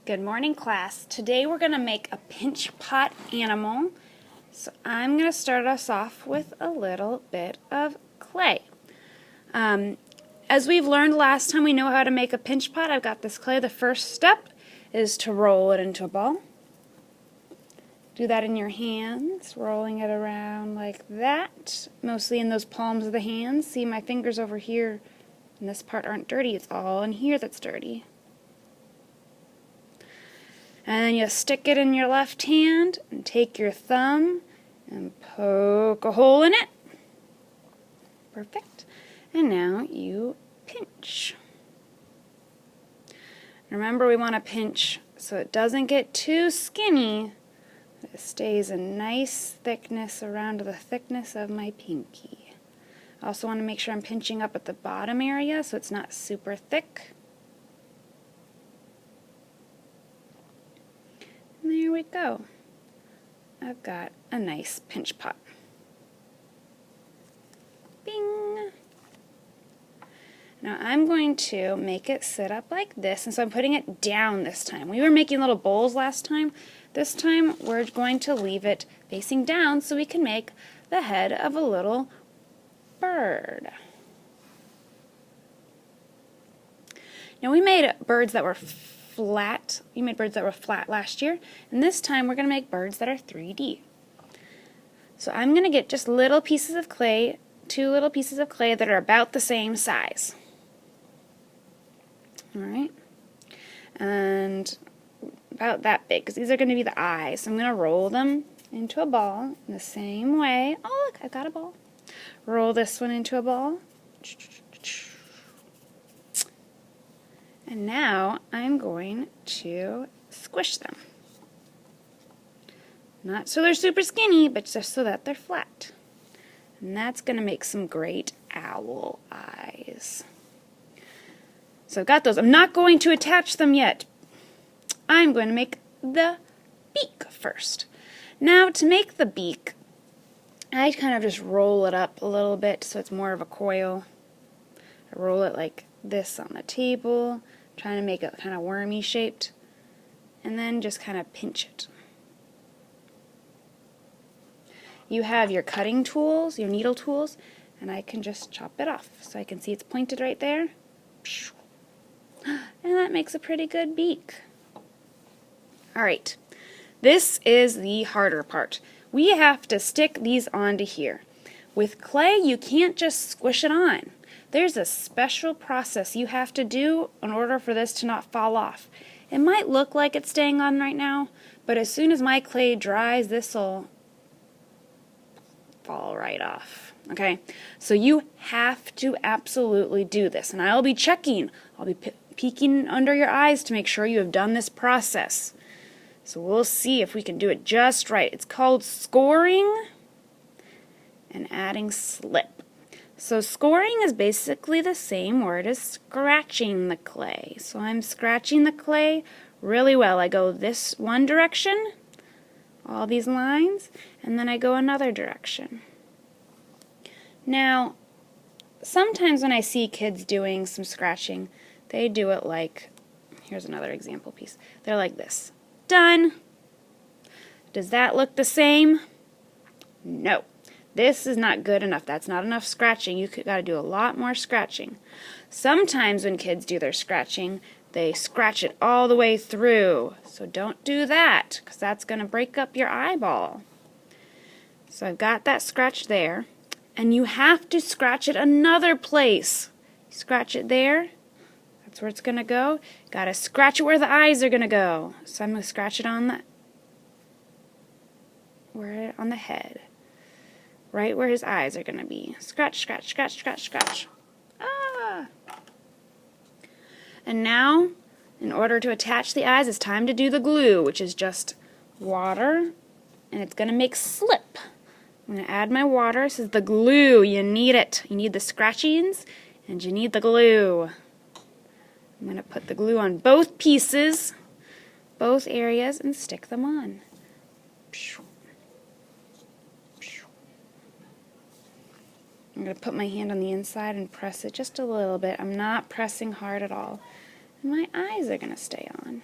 Good morning, class. Today we're going to make a pinch pot animal. So I'm going to start us off with a little bit of clay. As we've learned last time we know how to make a pinch pot, I've got this clay. The first step is to roll it into a ball. Do that in your hands, rolling it around like that, mostly in those palms of the hands. See, my fingers over here in this part aren't dirty. It's all in here that's dirty. And then you stick it in your left hand and take your thumb and poke a hole in it. Perfect. And now you pinch. Remember, we want to pinch so it doesn't get too skinny. It stays a nice thickness around the thickness of my pinky. I also want to make sure I'm pinching up at the bottom area so it's not super thick. And there we go. I've got a nice pinch pot. Bing! Now I'm going to make it sit up like this, and so I'm putting it down this time. We were making little bowls last time. This time we're going to leave it facing down so we can make the head of a little bird. Now we made birds that were flat. You made birds that were flat last year, and this time we're going to make birds that are 3D. So I'm going to get just little pieces of clay, 2 little pieces of clay that are about the same size. Alright, and about that big, because these are going to be the eyes. So I'm going to roll them into a ball in the same way. Oh look, I've got a ball. Roll this one into a ball. And now I'm going to squish them. Not so they're super skinny, but just so that they're flat. And that's going to make some great owl eyes. So I've got those. I'm not going to attach them yet. I'm going to make the beak first. Now to make the beak, I kind of just roll it up a little bit so it's more of a coil. I roll it like this on the table, trying to make it kind of wormy shaped, and then just kind of pinch it. You have your cutting tools, your needle tools, and I can just chop it off. So I can see it's pointed right there. And that makes a pretty good beak. Alright, this is the harder part. We have to stick these onto here. With clay, you can't just squish it on. There's a special process you have to do in order for this to not fall off. It might look like it's staying on right now, but as soon as my clay dries, this will fall right off. Okay, so you have to absolutely do this, and I'll be checking. I'll be peeking under your eyes to make sure you have done this process. So we'll see if we can do it just right. It's called scoring and adding slip. So scoring is basically the same word as scratching the clay. So I'm scratching the clay really well. I go this one direction, all these lines, and then I go another direction. Now, sometimes when I see kids doing some scratching, they do it like, here's another example piece. They're like this. Done. Does that look the same? No. This is not good enough. That's not enough scratching. You got to do a lot more scratching. Sometimes when kids do their scratching, they scratch it all the way through. So don't do that, because that's going to break up your eyeball. So I've got that scratch there, and you have to scratch it another place. Scratch it there. That's where it's going to go. Got to scratch it where the eyes are going to go. So I'm going to scratch it on the head. Right where his eyes are going to be. Scratch, scratch, scratch, scratch, scratch. Ah! And now, in order to attach the eyes, it's time to do the glue, which is just water, and it's going to make slip. I'm going to add my water. This is the glue. You need it. You need the scratchings, and you need the glue. I'm going to put the glue on both pieces, both areas, and stick them on. I'm going to put my hand on the inside and press it just a little bit. I'm not pressing hard at all. And my eyes are going to stay on.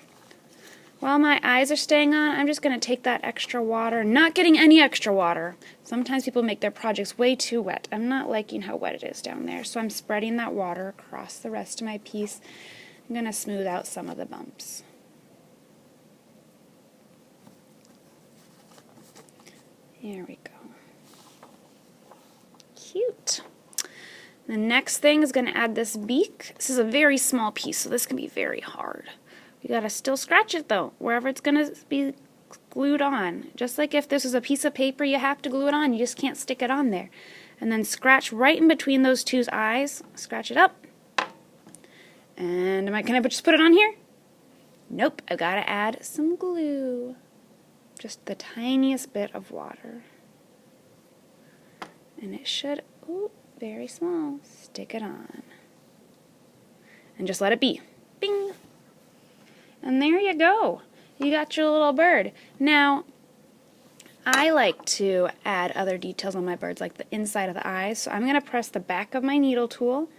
While my eyes are staying on, I'm just going to take that extra water, not getting any extra water. Sometimes people make their projects way too wet. I'm not liking how wet it is down there, so I'm spreading that water across the rest of my piece. I'm going to smooth out some of the bumps. There we go. Cute. The next thing is going to add this beak. This is a very small piece, so this can be very hard. You gotta still scratch it though, wherever it's gonna be glued on. Just like if this is a piece of paper, you have to glue it on. You just can't stick it on there. And then scratch right in between those two eyes. Scratch it up. And can I just put it on here? Nope, I've got to add some glue. Just the tiniest bit of water. And it should, ooh, very small. Stick it on. And just let it be. Bing! And there you go. You got your little bird. Now, I like to add other details on my birds, like the inside of the eyes. So I'm going to press the back of my needle tool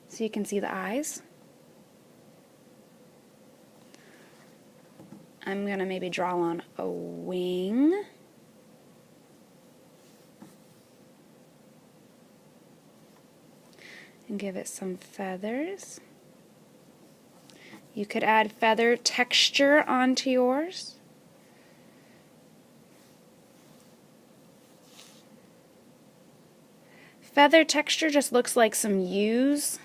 so you can see the eyes. I'm going to maybe draw on a wing. And give it some feathers. You could add feather texture onto yours. Feather texture just looks like some U's.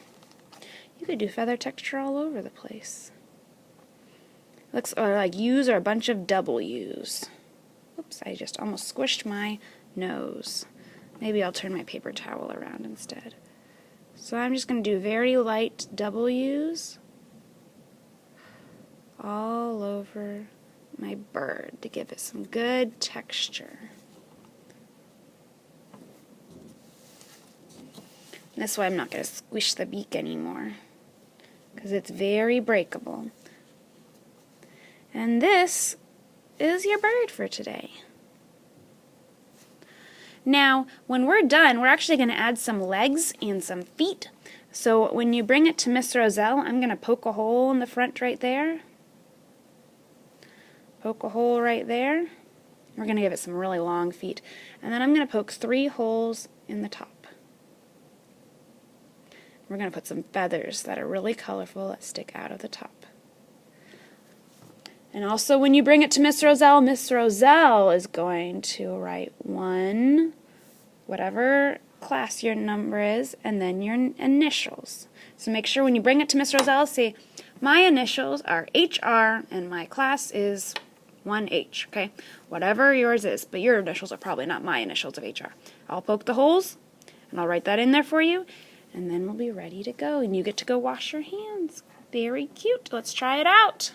You could do feather texture all over the place. Looks like U's or a bunch of W's. Oops, I just almost squished my nose. Maybe I'll turn my paper towel around instead. So I'm just going to do very light W's all over my bird to give it some good texture. That's why I'm not going to squish the beak anymore, because it's very breakable. And this is your bird for today. Now, when we're done, we're actually going to add some legs and some feet. So when you bring it to Miss Rosell, I'm going to poke a hole in the front right there. Poke a hole right there. We're going to give it some really long feet. And then I'm going to poke 3 holes in the top. We're going to put some feathers that are really colorful that stick out of the top. And also when you bring it to Miss Rosell is going to write 1, whatever class your number is, and then your initials. So make sure when you bring it to Miss Rosell, say, my initials are HR and my class is 1H, okay? Whatever yours is, but your initials are probably not my initials of HR. I'll poke the holes, and I'll write that in there for you, and then we'll be ready to go, and you get to go wash your hands. Very cute. Let's try it out.